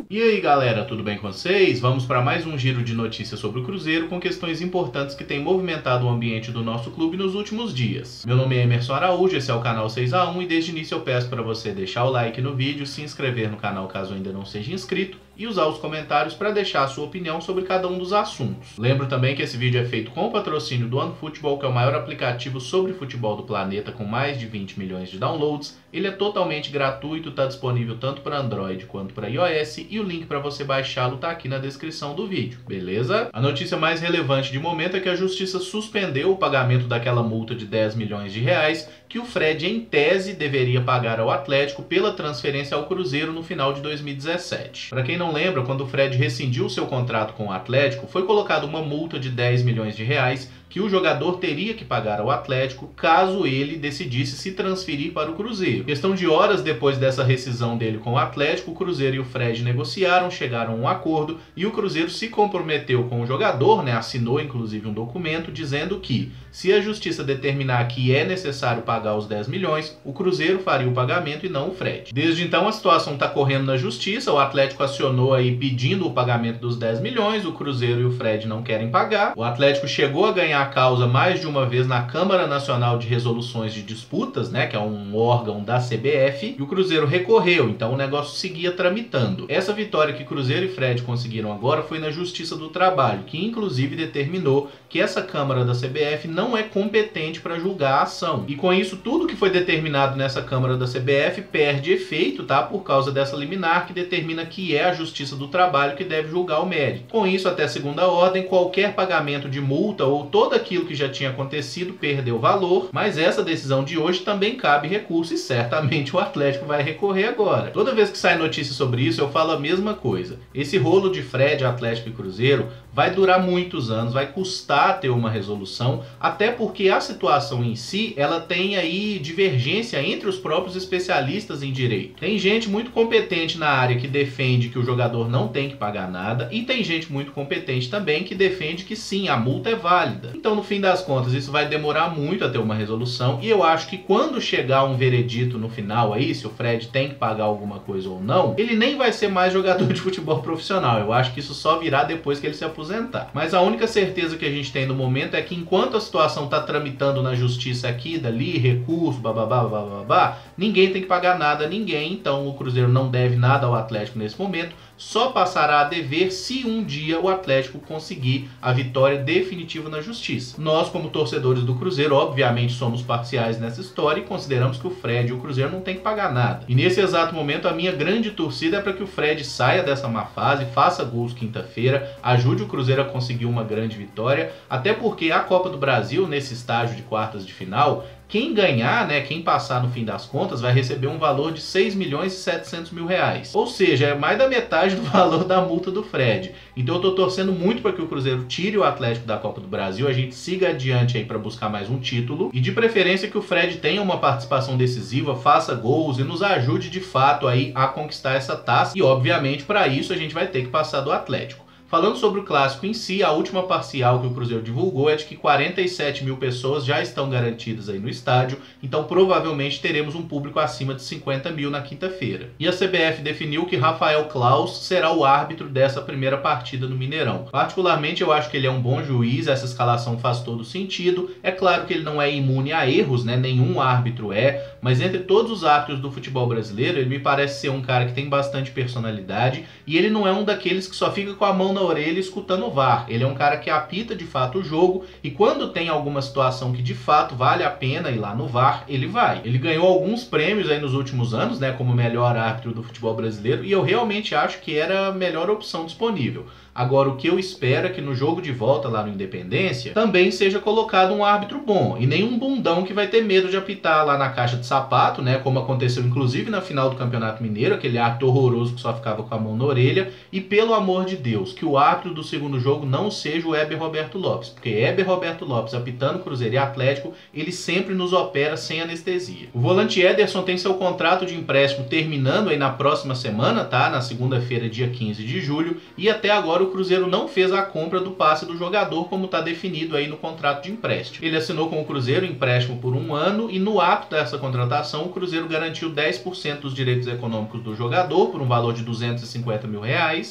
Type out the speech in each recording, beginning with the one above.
E aí galera, tudo bem com vocês? Vamos para mais um giro de notícias sobre o Cruzeiro com questões importantes que têm movimentado o ambiente do nosso clube nos últimos dias. Meu nome é Emerson Araújo, esse é o canal 6x1 e desde o início eu peço para você deixar o like no vídeo, se inscrever no canal caso ainda não seja inscrito e usar os comentários para deixar a sua opinião sobre cada um dos assuntos. Lembro também que esse vídeo é feito com o patrocínio do OneFootball, que é o maior aplicativo sobre futebol do planeta com mais de 20 milhões de downloads. Ele é totalmente gratuito, está disponível tanto para Android quanto para iOS e o link para você baixá-lo está aqui na descrição do vídeo, beleza? A notícia mais relevante de momento é que a Justiça suspendeu o pagamento daquela multa de 10 milhões de reais que o Fred, em tese, deveria pagar ao Atlético pela transferência ao Cruzeiro no final de 2017. Para quem não lembra, quando o Fred rescindiu seu contrato com o Atlético, foi colocada uma multa de 10 milhões de reais que o jogador teria que pagar ao Atlético caso ele decidisse se transferir para o Cruzeiro. Questão de horas depois dessa rescisão dele com o Atlético, o Cruzeiro e o Fred negociaram, chegaram a um acordo e o Cruzeiro se comprometeu com o jogador, assinou inclusive um documento dizendo que se a Justiça determinar que é necessário pagar os 10 milhões, o Cruzeiro faria o pagamento e não o Fred. Desde então a situação está correndo na Justiça, o Atlético acionou aí pedindo o pagamento dos 10 milhões, o Cruzeiro e o Fred não querem pagar, o Atlético chegou a ganhar a causa mais de uma vez na Câmara Nacional de Resoluções de Disputas, que é um órgão da CBF, e o Cruzeiro recorreu, então o negócio seguia tramitando. Essa vitória que Cruzeiro e Fred conseguiram agora foi na Justiça do Trabalho, que inclusive determinou que essa Câmara da CBF não é competente para julgar a ação. E com isso, tudo que foi determinado nessa Câmara da CBF perde efeito, por causa dessa liminar que determina que é a Justiça do Trabalho que deve julgar o mérito. Com isso, até segunda ordem, qualquer pagamento de multa ou todo aquilo que já tinha acontecido perdeu valor, mas essa decisão de hoje também cabe recurso e certamente o Atlético vai recorrer agora. Toda vez que sai notícia sobre isso, eu falo a mesma coisa. Esse rolo de Fred, Atlético e Cruzeiro vai durar muitos anos, vai custar ter uma resolução, até porque a situação em si, ela tem aí divergência entre os próprios especialistas em direito. Tem gente muito competente na área que defende que o jogador não tem que pagar nada, e tem gente muito competente também que defende que sim, a multa é válida. Então, no fim das contas, isso vai demorar muito a ter uma resolução, e eu acho que quando chegar um veredito no final aí, se o Fred tem que pagar alguma coisa ou não, ele nem vai ser mais jogador de futebol profissional. Eu acho que isso só virá depois que ele se aposentar. Mas a única certeza que a gente tem no momento é que enquanto a situação está tramitando na justiça aqui, dali, recurso, bababá, ninguém tem que pagar nada a ninguém, então o Cruzeiro não deve nada ao Atlético nesse momento, só passará a dever se um dia o Atlético conseguir a vitória definitiva na justiça. Nós, como torcedores do Cruzeiro, obviamente somos parciais nessa história e consideramos que o Fred e o Cruzeiro não tem que pagar nada. E nesse exato momento a minha grande torcida é para que o Fred saia dessa má fase, faça gols quinta-feira, ajude o Cruzeiro a conseguir uma grande vitória, até porque a Copa do Brasil, nesse estágio de quartas de final, quem ganhar, quem passar no fim das contas, vai receber um valor de 6 milhões e 700 mil reais. Ou seja, é mais da metade do valor da multa do Fred. Então eu tô torcendo muito para que o Cruzeiro tire o Atlético da Copa do Brasil, a gente siga adiante aí para buscar mais um título, e de preferência que o Fred tenha uma participação decisiva, faça gols e nos ajude de fato aí a conquistar essa taça. E obviamente para isso a gente vai ter que passar do Atlético. Falando sobre o clássico em si, a última parcial que o Cruzeiro divulgou é de que 47 mil pessoas já estão garantidas aí no estádio, então provavelmente teremos um público acima de 50 mil na quinta-feira. E a CBF definiu que Rafael Claus será o árbitro dessa primeira partida no Mineirão. Particularmente eu acho que ele é um bom juiz, essa escalação faz todo sentido. É claro que ele não é imune a erros, nenhum árbitro é, mas entre todos os árbitros do futebol brasileiro, ele me parece ser um cara que tem bastante personalidade e ele não é um daqueles que só fica com a mão na orelha escutando o VAR. Ele é um cara que apita de fato o jogo e quando tem alguma situação que de fato vale a pena ir lá no VAR, ele vai. Ele ganhou alguns prêmios aí nos últimos anos, como melhor árbitro do futebol brasileiro, e eu realmente acho que era a melhor opção disponível. Agora, o que eu espero é que no jogo de volta lá no Independência também seja colocado um árbitro bom e nenhum bundão que vai ter medo de apitar lá na caixa de sapato, como aconteceu inclusive na final do Campeonato Mineiro, aquele árbitro horroroso que só ficava com a mão na orelha. E pelo amor de Deus, que o árbitro do segundo jogo não seja o Heber Roberto Lopes, porque Heber Roberto Lopes apitando Cruzeiro e Atlético, ele sempre nos opera sem anestesia. O volante Ederson tem seu contrato de empréstimo terminando aí na próxima semana, na segunda-feira, dia 15 de julho, e até agora o Cruzeiro não fez a compra do passe do jogador como está definido aí no contrato de empréstimo. Ele assinou com o Cruzeiro empréstimo por 1 ano e no ato dessa contratação o Cruzeiro garantiu 10% dos direitos econômicos do jogador por um valor de R$250 mil,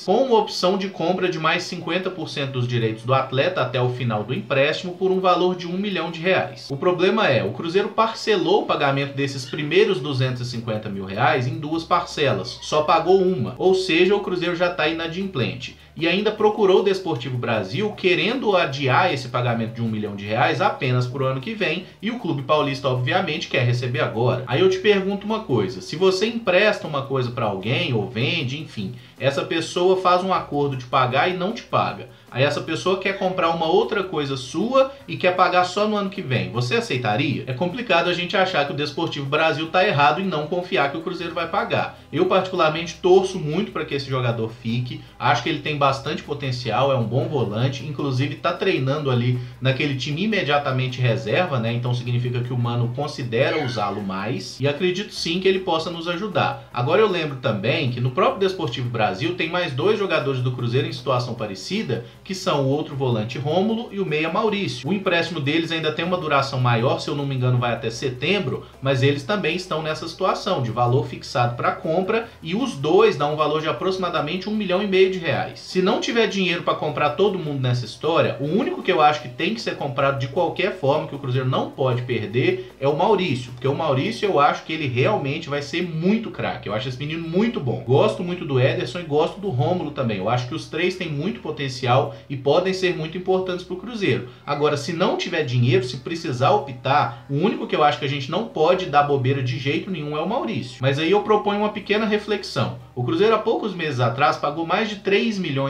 com uma opção de compra de mais 50% dos direitos do atleta até o final do empréstimo por um valor de R$1 milhão. O problema é, o Cruzeiro parcelou o pagamento desses primeiros R$250 mil em 2 parcelas, só pagou uma, ou seja, o Cruzeiro já está inadimplente. E ainda procurou o Desportivo Brasil querendo adiar esse pagamento de R$1 milhão apenas para o ano que vem, e o Clube Paulista obviamente quer receber agora. Aí eu te pergunto uma coisa, se você empresta uma coisa para alguém ou vende, enfim, essa pessoa faz um acordo de pagar e não te paga. Aí essa pessoa quer comprar uma outra coisa sua e quer pagar só no ano que vem. Você aceitaria? É complicado a gente achar que o Desportivo Brasil está errado em não confiar que o Cruzeiro vai pagar. Eu particularmente torço muito para que esse jogador fique. Acho que ele tem bastante potencial, é um bom volante. Inclusive está treinando ali naquele time imediatamente reserva, né? Então significa que o Mano considera usá-lo mais. E acredito sim que ele possa nos ajudar. Agora eu lembro também que no próprio Desportivo Brasil tem mais 2 jogadores do Cruzeiro em situação parecida, que são o outro volante Rômulo e o meia Maurício. O empréstimo deles ainda tem uma duração maior, se eu não me engano vai até setembro, mas eles também estão nessa situação de valor fixado para compra e os dois dão um valor de aproximadamente R$1,5 milhão. Se não tiver dinheiro para comprar todo mundo nessa história, o único que eu acho que tem que ser comprado de qualquer forma, que o Cruzeiro não pode perder, é o Maurício, porque o Maurício eu acho que ele realmente vai ser muito craque. Eu acho esse menino muito bom. Gosto muito do Ederson e gosto do Rômulo também. Eu acho que os três têm muito potencial e podem ser muito importantes para o Cruzeiro. Agora, se não tiver dinheiro, se precisar optar, o único que eu acho que a gente não pode dar bobeira de jeito nenhum é o Maurício. Mas aí eu proponho uma pequena reflexão. O Cruzeiro há poucos meses atrás pagou mais de R$3 milhões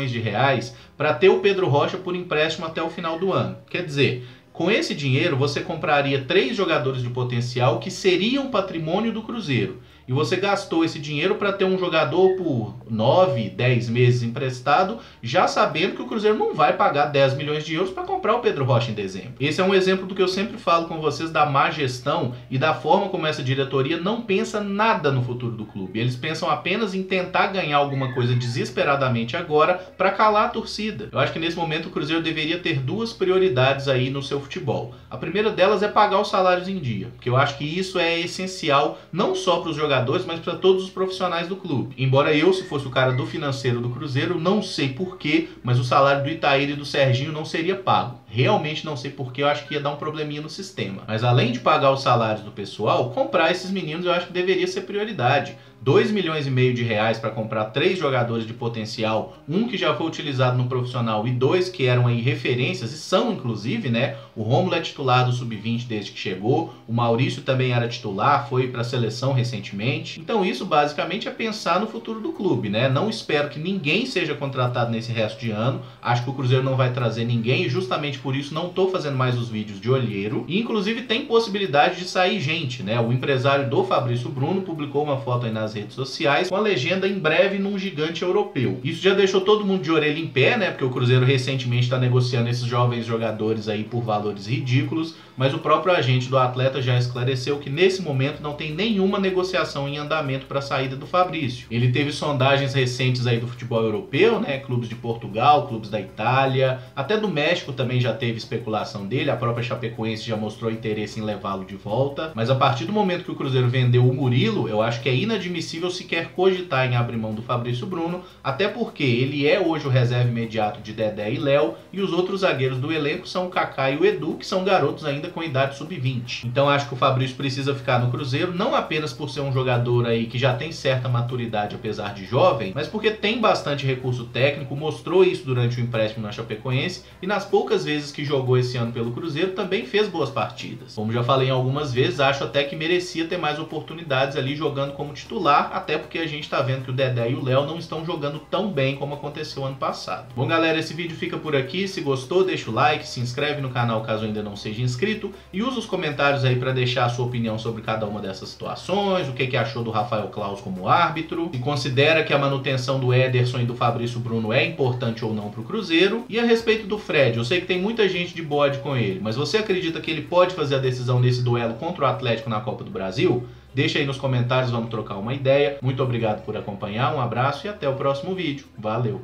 para ter o Pedro Rocha por empréstimo até o final do ano. Quer dizer, com esse dinheiro você compraria 3 jogadores de potencial que seriam patrimônio do Cruzeiro. E você gastou esse dinheiro para ter um jogador por 9, 10 meses emprestado, já sabendo que o Cruzeiro não vai pagar 10 milhões de euros para comprar o Pedro Rocha em dezembro. Esse é um exemplo do que eu sempre falo com vocês da má gestão e da forma como essa diretoria não pensa nada no futuro do clube. Eles pensam apenas em tentar ganhar alguma coisa desesperadamente agora para calar a torcida. Eu acho que nesse momento o Cruzeiro deveria ter 2 prioridades aí no seu futebol. A primeira delas é pagar os salários em dia, porque eu acho que isso é essencial não só para os jogadores, mas para todos os profissionais do clube. Embora eu, se fosse o cara do financeiro do Cruzeiro, não sei porquê, mas o salário do Itaíra e do Serginho não seria pago. Realmente não sei porquê, eu acho que ia dar um probleminha no sistema. Mas além de pagar os salários do pessoal, comprar esses meninos eu acho que deveria ser prioridade. R$2,5 milhões para comprar 3 jogadores de potencial, um que já foi utilizado no profissional e 2 que eram aí referências, e são inclusive, né? O Rômulo é titular do Sub-20 desde que chegou, o Maurício também era titular, foi para a seleção recentemente. Então isso basicamente é pensar no futuro do clube, né? Não espero que ninguém seja contratado nesse resto de ano, acho que o Cruzeiro não vai trazer ninguém e justamente por isso não estou fazendo mais os vídeos de olheiro. E inclusive tem possibilidade de sair gente, né? O empresário do Fabrício Bruno publicou uma foto aí nas redes sociais com a legenda "em breve num gigante europeu". Isso já deixou todo mundo de orelha em pé, né? Porque o Cruzeiro recentemente está negociando esses jovens jogadores aí por valores ridículos, mas o próprio agente do atleta já esclareceu que nesse momento não tem nenhuma negociação em andamento para a saída do Fabrício. Ele teve sondagens recentes aí do futebol europeu, né? Clubes de Portugal, clubes da Itália, até do México também já teve especulação dele, a própria Chapecoense já mostrou interesse em levá-lo de volta, mas a partir do momento que o Cruzeiro vendeu o Murilo, eu acho que é inadmissível sequer cogitar em abrir mão do Fabrício Bruno, até porque ele é hoje o reserva imediato de Dedé e Léo, e os outros zagueiros do elenco são o Kaká e o Edu, que são garotos ainda com idade sub-20. Então acho que o Fabrício precisa ficar no Cruzeiro, não apenas por ser um jogador aí que já tem certa maturidade apesar de jovem, mas porque tem bastante recurso técnico, mostrou isso durante o empréstimo na Chapecoense, e nas poucas vezes que jogou esse ano pelo Cruzeiro também fez boas partidas. Como já falei algumas vezes, acho até que merecia ter mais oportunidades ali jogando como titular, até porque a gente tá vendo que o Dedé e o Léo não estão jogando tão bem como aconteceu ano passado. Bom galera, esse vídeo fica por aqui, se gostou deixa o like, se inscreve no canal caso ainda não seja inscrito e usa os comentários aí para deixar a sua opinião sobre cada uma dessas situações, o que achou do Rafael Claus como árbitro, se considera que a manutenção do Ederson e do Fabrício Bruno é importante ou não para o Cruzeiro, e a respeito do Fred, eu sei que tem muita gente de bode com ele, mas você acredita que ele pode fazer a decisão nesse duelo contra o Atlético na Copa do Brasil? Deixa aí nos comentários, vamos trocar uma ideia. Muito obrigado por acompanhar, um abraço e até o próximo vídeo. Valeu!